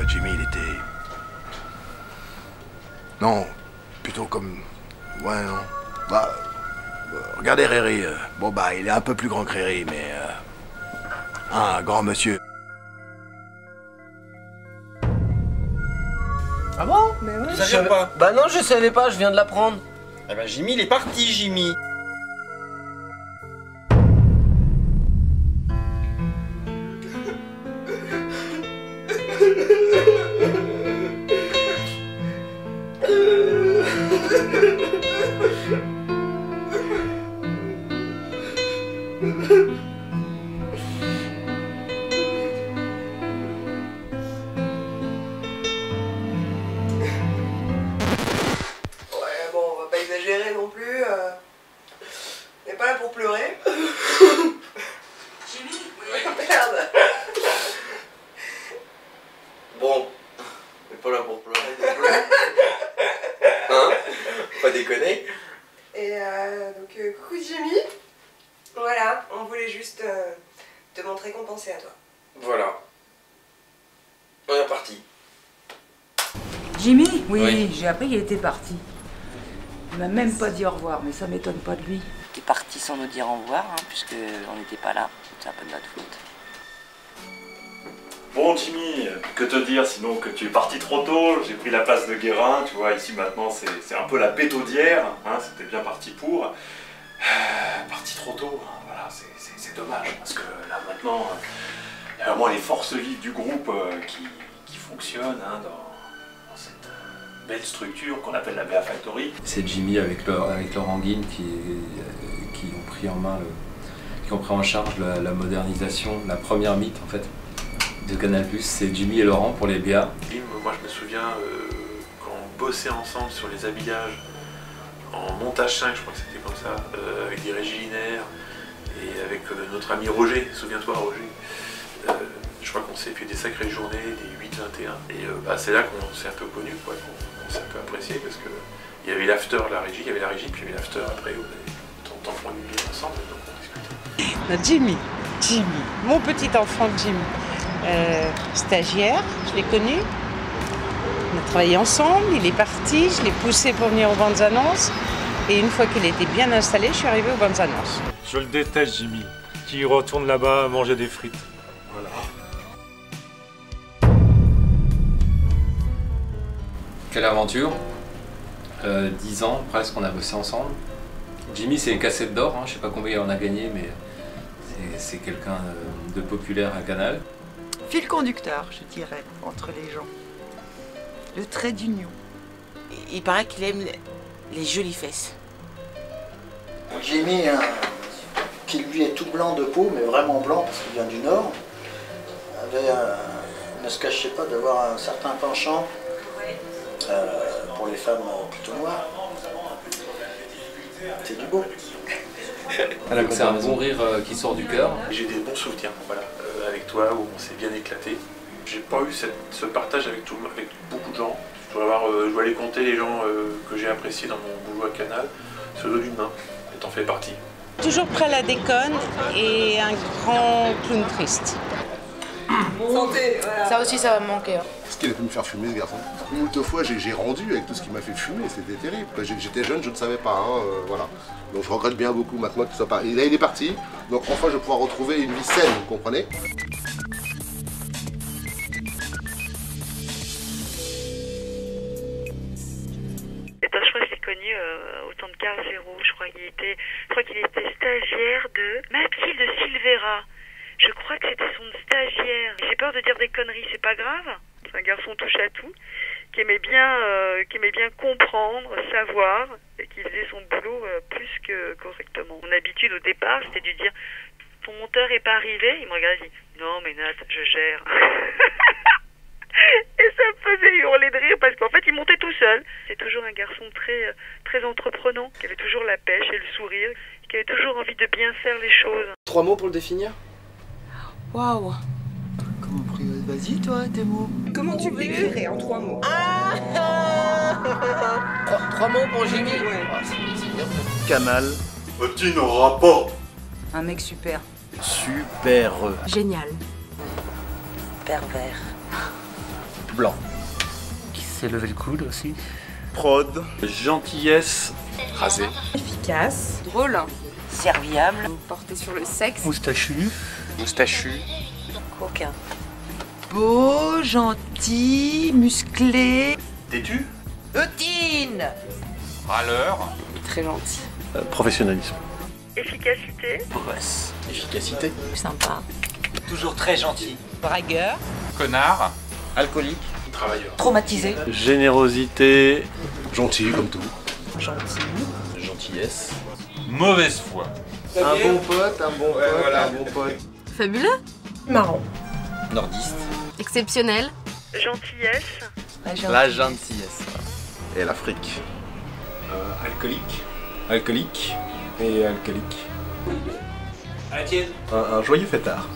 Jimmy, il était... Non, plutôt comme... Ouais, non. Bah... regardez Riri. Bon, bah, il est un peu plus grand que Riri, mais... un grand monsieur. Ah bon? Mais ouais. Tu savais pas? Bah non, je savais pas, je viens de l'apprendre. Eh ben Jimmy, il est parti, Jimmy. On va pas exagérer non plus. On n'est pas là pour pleurer. Jimmy, oui. Merde. Bon, on n'est pas là pour pleurer non plus. Hein? Pas déconner. Et donc, coucou Jimmy. Voilà, on voulait juste te montrer qu'on pensait à toi. Voilà. On est parti. Jimmy? Oui, Oui. j'ai appris qu'il était parti. Il m'a même pas dit au revoir, mais ça m'étonne pas de lui. Il est parti sans nous dire au revoir, hein, puisque on n'était pas là. C'est un peu de notre faute. Bon Jimmy, que te dire sinon que tu es parti trop tôt, j'ai pris la place de Guérin, tu vois, ici maintenant c'est un peu la pétaudière, hein, c'était bien parti pour. Parti trop tôt, hein, voilà, c'est dommage, parce que là maintenant, il y a vraiment les forces vives du groupe qui fonctionnent hein, dans cette belle structure qu'on appelle la BA Factory. C'est Jimmy avec Laurent Guine qui ont pris en main, qui ont pris en charge la modernisation, la première mythe en fait de Canal+. C'est Jimmy et Laurent pour les BA. Moi je me souviens quand on bossait ensemble sur les habillages en montage 5, je crois que c'était comme ça, avec des régies linéaires et avec notre ami Roger, souviens-toi Roger. Je crois qu'on s'est fait des sacrées journées, des 8-21 et c'est là qu'on s'est un peu connus, qu'on s'est un peu apprécié parce que il y avait l'after, la régie, il y avait la régie, puis il y avait l'after après où on avait tant de ensemble, donc on discutait. Jimmy, mon petit enfant Jimmy. Stagiaire, je l'ai connu. On a travaillé ensemble, il est parti, je l'ai poussé pour venir aux bandes annonces. Et une fois qu'il était bien installé, je suis arrivée aux bandes annonces. Je le déteste, Jimmy, qui retourne là-bas manger des frites. Voilà. Quelle aventure, 10 ans presque qu'on a bossé ensemble. Jimmy c'est une cassette d'or, hein, je sais pas combien on a gagné, mais c'est quelqu'un de populaire à Canal. Fil conducteur, je dirais, entre les gens. Le trait d'union. Il paraît qu'il aime les jolies fesses. Jimmy, qui lui est tout blanc de peau, mais vraiment blanc parce qu'il vient du Nord, ne se cachait pas d'avoir un certain penchant pour les femmes plutôt noires. C'est du beau. C'est un bon rire qui sort du cœur. J'ai des bons souvenirs, voilà, avec toi où on s'est bien éclaté. J'ai pas eu ce partage avec beaucoup de gens. Je dois aller compter les gens que j'ai appréciés dans mon boulot à Canal, sur le dos d'une main, et t'en fais partie. Toujours prêt à la déconne et un grand clown triste. Santé, voilà. Ça aussi, ça va me manquer. Hein. Ce qu'il a pu me faire fumer, ce garçon. Moult fois, j'ai rendu avec tout ce qu'il m'a fait fumer, c'était terrible. Quand j'étais jeune, je ne savais pas, hein, voilà. Donc je regrette bien beaucoup maintenant qu'il soit parti. Et là, il est parti, donc enfin, je vais pouvoir retrouver une vie saine, vous comprenez? Je crois que je l'ai connu au temps de Carl Zéro. Je crois qu'il était stagiaire de Mathilde Silvera. Je crois que c'était son stagiaire. J'ai peur de dire des conneries, c'est pas grave. C'est un garçon touche à tout, qui aimait bien comprendre, savoir, et qui faisait son boulot plus que correctement. Mon habitude au départ, c'était de dire ton monteur est pas arrivé. Il me regarde et dit non mais Nat, je gère. Et ça me faisait hurler de rire parce qu'en fait il montait tout seul. C'est toujours un garçon très entreprenant, qui avait toujours la pêche et le sourire, qui avait toujours envie de bien faire les choses. 3 mots pour le définir? Waouh! Vas-y toi, tes mots. Comment tu le décrirais en 3 mots? 3 mots pour Jimmy. C'est bien. Canal. Tu n'auras pas. Un mec super. Super. Génial. Pervers. Blanc. Qui s'est levé le coude aussi. Prod. Gentillesse. Rasé. Efficace. Drôle. Serviable. Porté sur le sexe. Moustachu. Moustachu. Coquin. Beau, gentil, musclé. Têtu. Routine. Râleur. Très gentil. Professionnalisme. Efficacité. Beau gosse. Efficacité. Sympa. Toujours très gentil. Bragueur. Connard. Alcoolique. Travailleur. Traumatisé. Générosité. Gentil comme tout. Gentil. Gentillesse. Mauvaise foi. Un bon pote, un bon pote. Fabuleux. Marrant. Nordiste. Exceptionnel. Gentillesse. La gentillesse. Et l'Afrique. Alcoolique. Alcoolique. Et alcoolique. Un joyeux fêtard.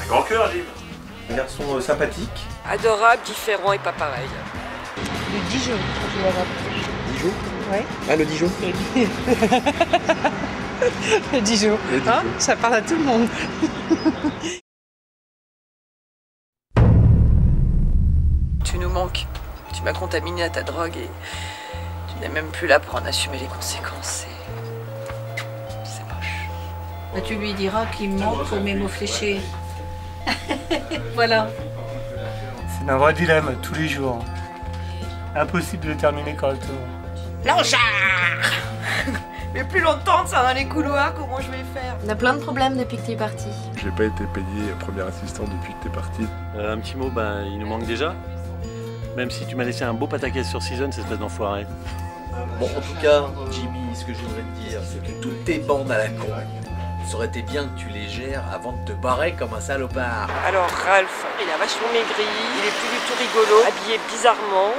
Un grand cœur, Jim. Un garçon sympathique. Adorable, différent et pas pareil. Le Dijon, je me rapproche. Dijon. Ouais. Ah, le Dijon. Le Dijon. Hein, ça parle à tout le monde. Tu nous manques. Tu m'as contaminé à ta drogue et tu n'es même plus là pour en assumer les conséquences. C'est moche. Bah, tu lui diras qu'il me manque pour mes mots fléchés. Voilà. C'est un vrai dilemme tous les jours. Impossible de terminer correctement. Blanchard. Mais plus longtemps, ça dans les couloirs, comment je vais faire? On a plein de problèmes depuis que tu es parti. J'ai pas été payé premier assistant depuis que t'es parti. Un petit mot, il nous manque déjà. Même si tu m'as laissé un beau pataquès sur Season, cette espèce d'enfoiré. Bon, en tout cas, Jimmy, ce que je voudrais te dire, c'est que toutes tes bandes à la con, ça aurait été bien que tu les gères avant de te barrer comme un salopard. Alors Ralph, il a vachement maigri, il est plus du tout rigolo, habillé bizarrement.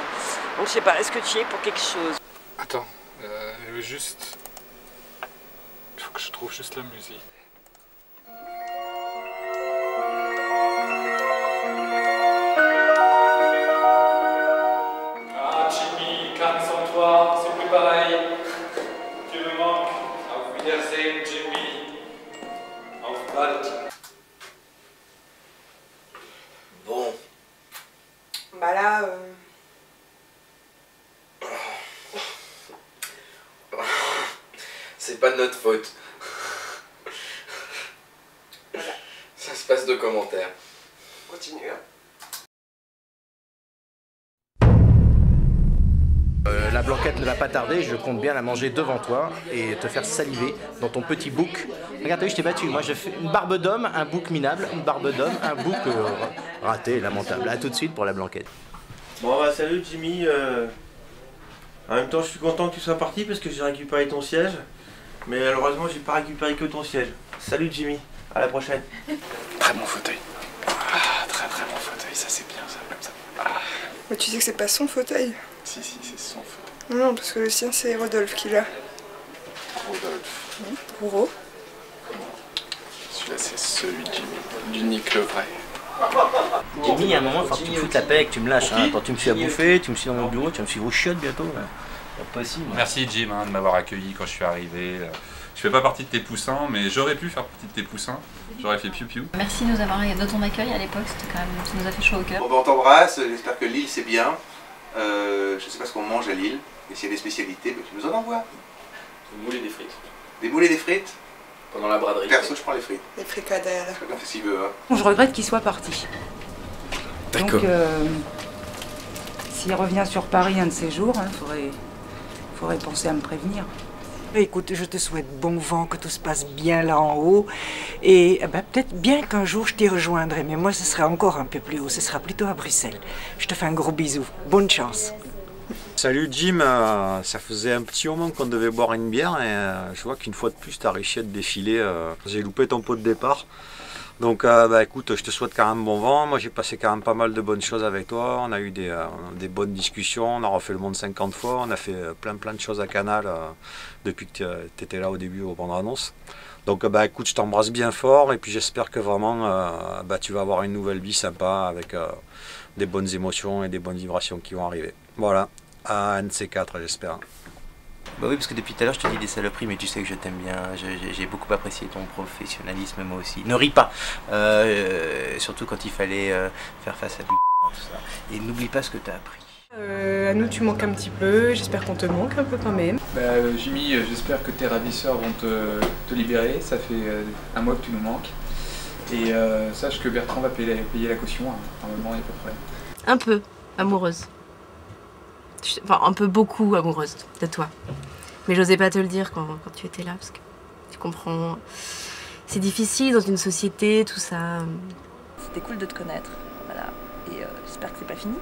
Donc je sais pas, est-ce que tu y es pour quelque chose? Attends, juste... Il faut que je trouve juste la musique. Ah Jimmy, calme sans toi, c'est plus pareil. Tu me manques. Auf Wiedersehen Jimmy. Auf bald. Bon. Bah là, C'est pas de notre faute. Ça se passe de commentaires. continue. Hein. La blanquette ne va pas tarder, je compte bien la manger devant toi et te faire saliver dans ton petit bouc. Regarde, t'as vu, je t'ai battu. Moi, je fais une barbe d'homme, un bouc minable, une barbe d'homme, un bouc raté, lamentable. A tout de suite pour la blanquette. Bon, bah salut Jimmy. En même temps, je suis content que tu sois parti parce que j'ai récupéré ton siège. Mais malheureusement, j'ai pas récupéré que ton siège. Salut Jimmy, à la prochaine. Très bon fauteuil. Ah, très très bon fauteuil, ça c'est bien ça, comme ça. Ah. Mais tu sais que c'est pas son fauteuil. Si, c'est son fauteuil. Non, parce que le sien c'est Rodolphe qui l'a. Rodolphe. Bourreau. Celui-là c'est celui de Jimmy, du Nick le vrai. Jimmy, à un moment, il faut que tu me foutes la paix et que tu me lâches. Hein. Quand tu me suis à bouffer, tu me suis dans mon bureau, tu me suis au chiottes bientôt. Là. Pas possible. Merci Jim de m'avoir accueilli quand je suis arrivé. Je fais pas partie de tes poussins, mais j'aurais pu faire partie de tes poussins. J'aurais fait piou-piou. Merci de ton accueil à l'époque, c'était quand même, ça nous a fait chaud au cœur. Bon, ben, on t'embrasse, j'espère que Lille c'est bien. Je sais pas ce qu'on mange à Lille, et s'il y a des spécialités, ben, tu nous en envoies. Des moules et des frites. Des moules et des frites? Pendant la braderie. Perso, je prends les frites. Les fricadelles. Chacun fait ce qu'il veut. Hein. Je regrette qu'il soit parti. D'accord. Donc, s'il revient sur Paris un de ces jours, hein, faudrait penser à me prévenir. Écoute, je te souhaite bon vent, que tout se passe bien là en haut. Et ben, peut-être bien qu'un jour je t'y rejoindrai, mais moi ce sera encore un peu plus haut, ce sera plutôt à Bruxelles. Je te fais un gros bisou. Bonne chance. Salut Jim, ça faisait un petit moment qu'on devait boire une bière et je vois qu'une fois de plus ta richette défilée, j'ai loupé ton pot de départ. Donc bah, écoute, je te souhaite quand même bon vent. Moi j'ai passé quand même pas mal de bonnes choses avec toi. On a eu des bonnes discussions, on a refait le monde 50 fois, on a fait plein de choses à Canal depuis que tu étais là au début au bande-annonce. Donc bah écoute, je t'embrasse bien fort et puis j'espère que vraiment bah, tu vas avoir une nouvelle vie sympa avec des bonnes émotions et des bonnes vibrations qui vont arriver. Voilà, à un de ces quatre j'espère. Bah oui, parce que depuis tout à l'heure je te dis des saloperies, mais tu sais que je t'aime bien, j'ai beaucoup apprécié ton professionnalisme moi aussi. Ne ris pas, surtout quand il fallait faire face à du Et n'oublie pas ce que tu as appris. À nous, tu manques un petit peu. J'espère qu'on te manque un peu quand même. Jimmy, j'espère que tes ravisseurs vont te libérer. Ça fait un mois que tu nous manques. Et sache que Bertrand va payer la caution. Normalement, il n'y a pas de problème. Un peu amoureuse. Enfin, un peu beaucoup amoureuse de toi. Mais j'osais pas te le dire quand tu étais là, parce que tu comprends. C'est difficile dans une société, tout ça. C'était cool de te connaître. Voilà. Et j'espère que c'est pas fini.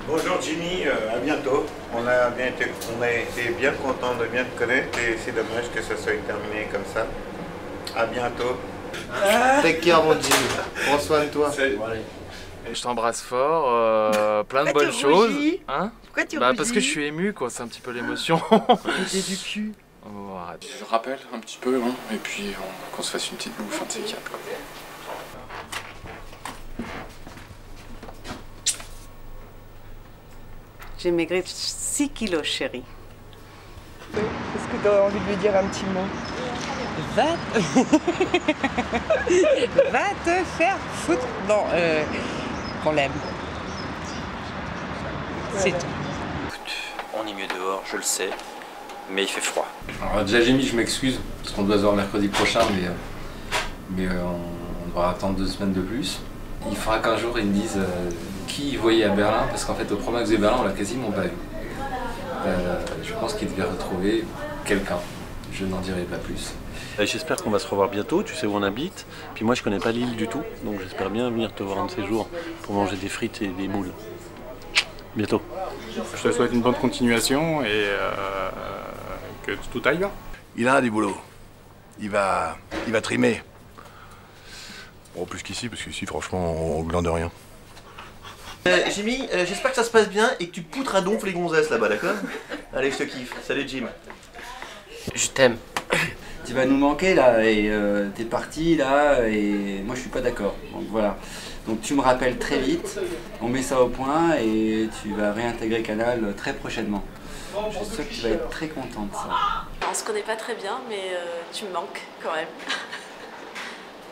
Bonjour Jimmy, à bientôt. On a été bien contents de bien te connaître et c'est dommage que ça soit terminé comme ça. À bientôt. Take care mon Jimmy. Prends soin de toi. Je t'embrasse fort, plein de bonnes choses. Hein? Pourquoi tu Parce que je suis ému, quoi, c'est un petit peu l'émotion. J'ai du cul. Oh, arrête. Je rappelle un petit peu, hein, et puis qu'on se fasse une petite bouffe, un de ces quatre. J'ai maigri 6 kilos, chérie. Est-ce que tu as envie de lui dire un petit mot? Va te faire foutre. Non, qu'on l'aime. C'est tout. On est mieux dehors, je le sais, mais il fait froid. Alors déjà Jimmy, je m'excuse, parce qu'on doit se voir mercredi prochain, mais on devra attendre 2 semaines de plus. Il faudra qu'un jour ils me disent qui ils voyaient à Berlin, parce qu'en fait au Promax de Berlin on l'a quasiment pas vu. Je pense qu'ils devaient retrouver quelqu'un, je n'en dirai pas plus. J'espère qu'on va se revoir bientôt, tu sais où on habite. Puis moi je connais pas l'île du tout, donc j'espère bien venir te voir un de ces jours pour manger des frites et des moules. Bientôt. Je te souhaite une bonne continuation et que tout aille bien. Il a du boulot. Il va trimer. Bon, plus qu'ici, parce qu'ici, franchement, on glande rien. Jimmy, j'espère que ça se passe bien et que tu poutres à donf les gonzesses là-bas, d'accord? Allez, je te kiffe. Salut Jim. Je t'aime. Tu vas nous manquer là, et t'es parti là, et moi je suis pas d'accord. Donc voilà. Donc tu me rappelles très vite, on met ça au point et tu vas réintégrer Canal très prochainement. Je suis sûr que tu vas être très content de ça. On se connaît pas très bien, mais tu me manques quand même.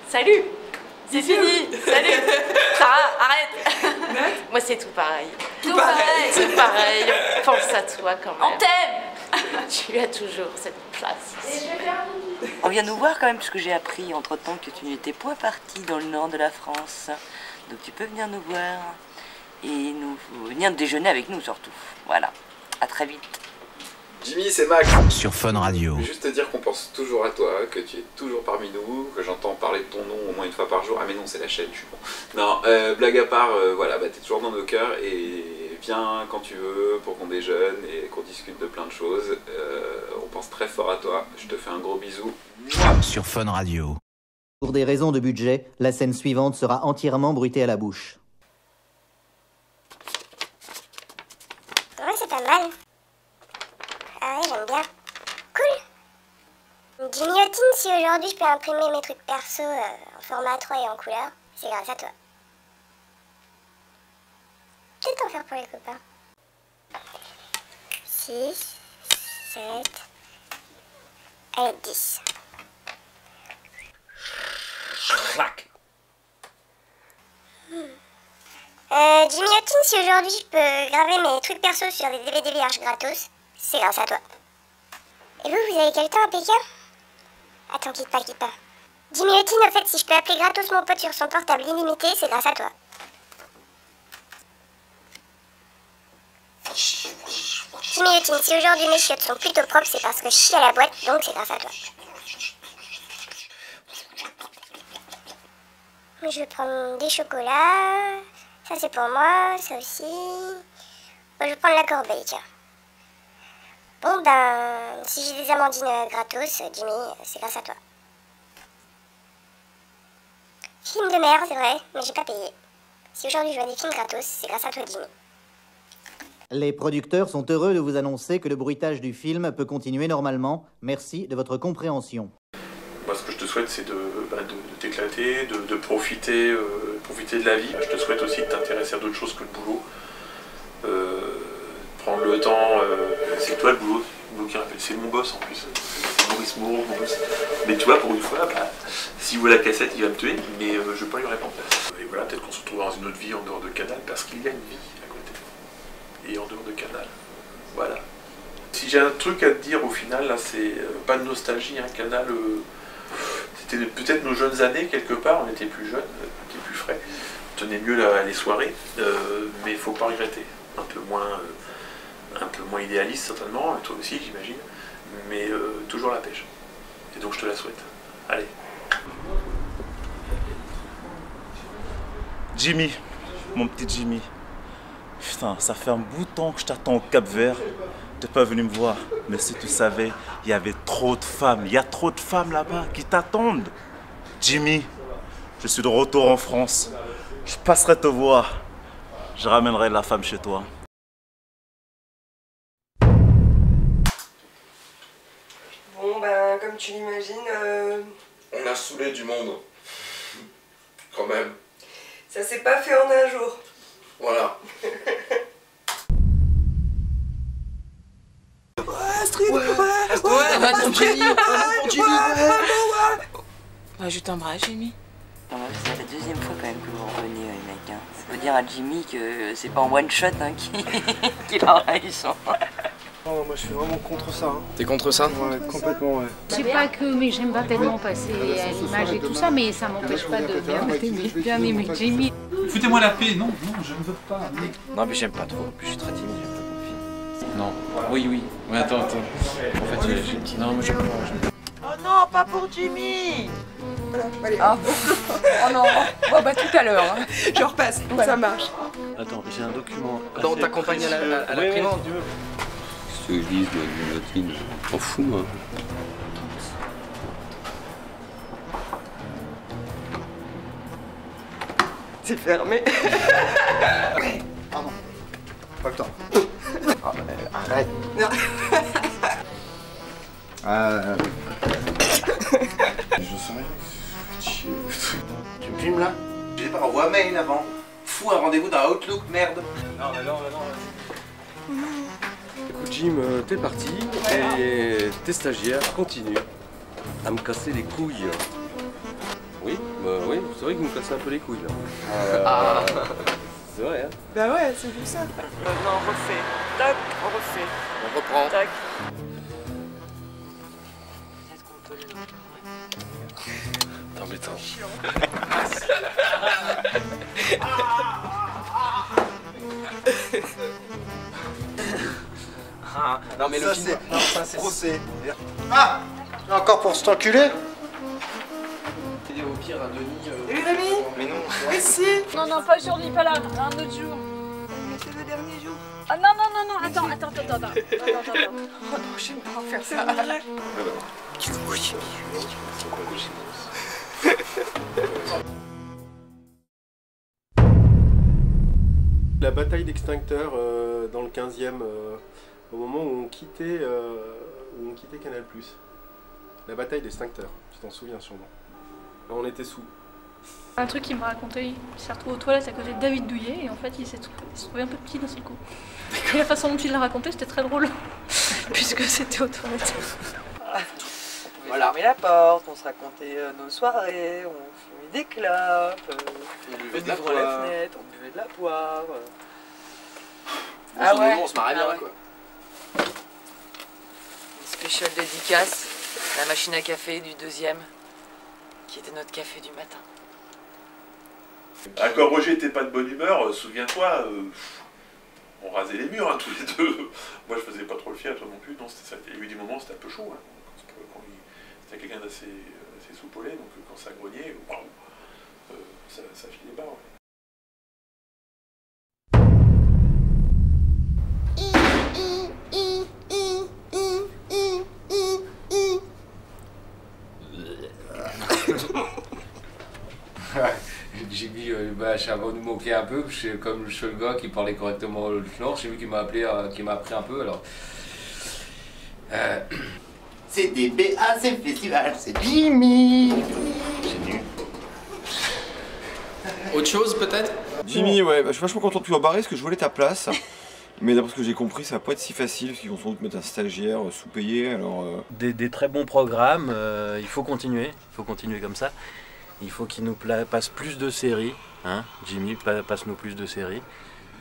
Salut! C'est fini! Salut! Sarah, arrête! Moi c'est tout pareil. Tout pareil! Tout pareil. Pense à toi quand même. On t'aime! Tu as toujours cette place ici. On vient nous voir quand même, puisque j'ai appris entre-temps que tu n'étais point parti dans le nord de la France. Donc tu peux venir nous voir et venir déjeuner avec nous surtout. Voilà, à très vite. Jimmy, c'est Max. Sur Fun Radio. Je veux juste te dire qu'on pense toujours à toi, que tu es toujours parmi nous, que j'entends parler de ton nom au moins une fois par jour. Ah mais non, c'est la chaîne, je suis bon. Non, blague à part, voilà, t'es toujours dans nos cœurs et viens quand tu veux pour qu'on déjeune et qu'on discute de plein de choses. On pense très fort à toi. Je te fais un gros bisou. Sur Fun Radio. Pour des raisons de budget, la scène suivante sera entièrement bruitée à la bouche. Ouais, c'est pas mal. Ah ouais, j'aime bien. Cool. Jimmy Hottin, si aujourd'hui je peux imprimer mes trucs perso en format 3 et en couleur, c'est grâce à toi. Peut-être en faire pour les copains. 6, 7, allez 10. Clac. Jimmy Hottin, si aujourd'hui je peux graver mes trucs perso sur des DVD vierges gratos, c'est grâce à toi. Et vous avez quel temps à Pékin? Attends, quitte pas. Jimmy Hottin, en fait, si je peux appeler gratos mon pote sur son portable illimité, c'est grâce à toi. Jimmy Hottin, si aujourd'hui mes chiottes sont plutôt propres, c'est parce que je chie à la boîte, donc c'est grâce à toi. Je vais prendre des chocolats. Ça c'est pour moi, ça aussi. Bon, je vais prendre la corbeille, tiens. Bon ben, si j'ai des amandines gratos, Jimmy, c'est grâce à toi. Film de merde, c'est vrai, mais j'ai pas payé. Si aujourd'hui je vois des films gratos, c'est grâce à toi, Jimmy. Les producteurs sont heureux de vous annoncer que le bruitage du film peut continuer normalement. Merci de votre compréhension. Moi, ce que je te souhaite, c'est de t'éclater, de profiter de la vie. Je te souhaite aussi de t'intéresser à d'autres choses que le boulot. prendre le temps, c'est toi le boulot qui rappelle. C'est mon boss en plus, c'est Maurice Moreau, mon boss. Mais tu vois, pour une fois, bah, s'il voit la cassette, il va me tuer, mais je vais pas lui répondre. Et voilà, peut-être qu'on se retrouve dans une autre vie en dehors de Canal, parce qu'il y a une vie à côté. Et en dehors de Canal. Voilà. Si j'ai un truc à te dire au final, là, c'est pas de nostalgie, hein, Canal, c'était peut-être nos jeunes années quelque part, on était plus jeunes, on était plus frais, on tenait mieux les soirées, mais il faut pas regretter. Un peu moins idéaliste certainement, toi aussi j'imagine, mais toujours la pêche. Et donc je te la souhaite. Allez. Jimmy, mon petit Jimmy. Putain, ça fait un bout de temps que je t'attends au Cap-Vert. T'es pas venu me voir, mais si tu savais, il y avait trop de femmes. Il y a trop de femmes là-bas qui t'attendent. Jimmy, je suis de retour en France. Je passerai te voir. Je ramènerai la femme chez toi. Bon, ben, comme tu l'imagines... On a saoulé du monde. Quand même. Ça s'est pas fait en un jour. Voilà. Astrid, ouais, ton Jimmy, Bah, je t'embrasse, Jimmy. C'est la deuxième fois quand même que vous revenez, les mecs. Hein. Faut dire à Jimmy que c'est pas en one shot hein, qu'il aura eu son. Oh, moi je suis vraiment contre ça. Hein. T'es contre ça? Ouais, complètement, ouais. C'est pas que mais j'aime pas tellement passer à l'image et tout ça, mais ça m'empêche pas de bien aimer Jimmy. Foutez-moi la paix, non, je ne veux pas. Non, mais j'aime pas trop. En plus, je suis très timide, j'aime pas qu'on filme. Non. Oui. Mais attends. En fait, j'ai... Non, mais j'aime pas. Oh non, pas pour Jimmy! Voilà, allez. Ah. Oh non, oh, bah tout à l'heure. Hein. Je repasse, voilà. Ça marche. Attends, j'ai un document. Attends, on t'accompagne à la primante. Ce que je dis de Guillotine, je m'en fous moi. C'est fermé. Pardon. Pas le temps. Ah, arrête. Non. Je sais rien. Tu me filmes là? J'ai pas envoyé un mail avant. Fous un rendez-vous dans Outlook, merde. Non. Écoute Jim, t'es parti et tes stagiaires continuent à me casser les couilles. Oui, oui, c'est vrai qu'ils me cassaient un peu les couilles là. C'est vrai hein. Bah ouais, c'est juste ça. Non, on refait. Tac, on refait. On reprend. Tac. C'est embêtant. Non mais ça, le film... c'est procès. Ah, encore pour cet enculé. Au pire à Denis... Salut Rémi. Mais non. Mais si. Non, pas aujourd'hui, pas là, un autre jour. Mais c'est le dernier jour. Ah non, attends. Oh non, j'aime pas faire ça. La bataille d'extincteurs dans le 15e, au moment où on quittait Canal+. La bataille d'extincteurs, tu t'en souviens sûrement. Là, on était sous. Un truc qu'il m'a raconté, il s'est retrouvé aux toilettes à côté de David Douillet et en fait il s'est trouvé un peu petit d'un seul coup. Et la façon dont il l'a raconté c'était très drôle, puisque c'était aux toilettes. On pouvait fermer la porte, on se racontait nos soirées, on fumait des clopes, on ouvrait la fenêtre, on buvait de la poire. Ah ouais, on se marrait bien quoi. Une spéciale dédicace, la machine à café du 2e, qui était notre café du matin. Ah, quand Roger était pas de bonne humeur, souviens-toi, on rasait les murs hein, tous les deux. Moi je faisais pas trop le fier, toi non plus. Non, il y a eu des moments où c'était un peu chaud. Hein, c'était quelqu'un d'assez soupolé, donc quand ça grognait, ça filait bas. Ouais. J'ai dit, avant de nous moquer un peu, comme je suis le gars qui parlait correctement le nord, c'est lui qui m'a appelé, qui m'a appris un peu. Alors, c'est DBA, c'est le festival, c'est Jimmy. C'est nul. Autre chose peut-être? Jimmy, ouais, je suis vachement content de pouvoir barrer parce que je voulais ta place. Mais d'après ce que j'ai compris, ça va pas être si facile, parce qu'ils vont sans doute mettre un stagiaire sous-payé, alors... Des très bons programmes, il faut continuer comme ça. Il faut qu'il nous passe plus de séries, hein, Jimmy, passe-nous plus de séries.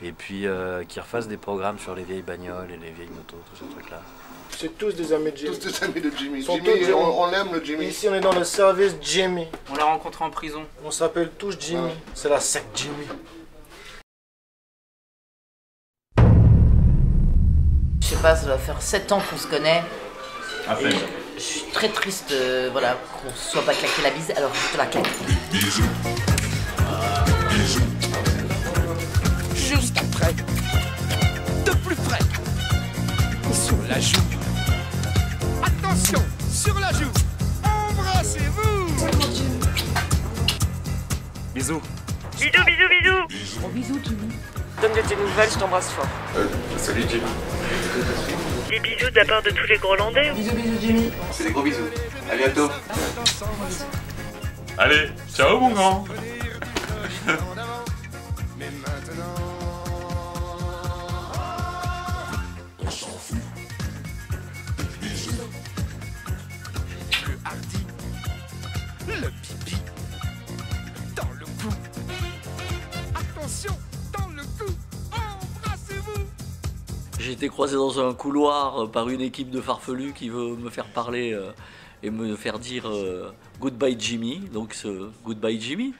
Et puis qu'il refasse des programmes sur les vieilles bagnoles et les vieilles motos, tous ces trucs-là. C'est tous des amis de Jimmy. Tous des amis de Jimmy. Jimmy, on l'aime le Jimmy. Ici, on est dans le service Jimmy. On l'a rencontré en prison. On s'appelle tous Jimmy. C'est la secte Jimmy. Je sais pas, ça doit faire 7 ans qu'on se connaît. À peine. Je suis très triste voilà, qu'on se soit pas claqué la bise, alors je te la claque. Bisous. Juste après, de plus près, sur la joue. Attention, sur la joue, embrassez-vous. Bisous. Bisous, bisous, bisous. Gros bisous, Jimmy. Donne de tes nouvelles, je t'embrasse fort. Salut Jimmy. Des bisous de la part de tous les Groenlandais. Bisous, bisous, Jimmy. C'est des gros bisous. À bientôt. Allez, ciao mon grand. Mais maintenant, on s'en fout. Des bisous. Le hardi, le pipi, dans le cou. Attention, dans le cou, embrassez-vous. J'ai été croisé dans un couloir par une équipe de farfelus qui veut me faire parler et me faire dire Goodbye Jimmy, donc ce Goodbye Jimmy.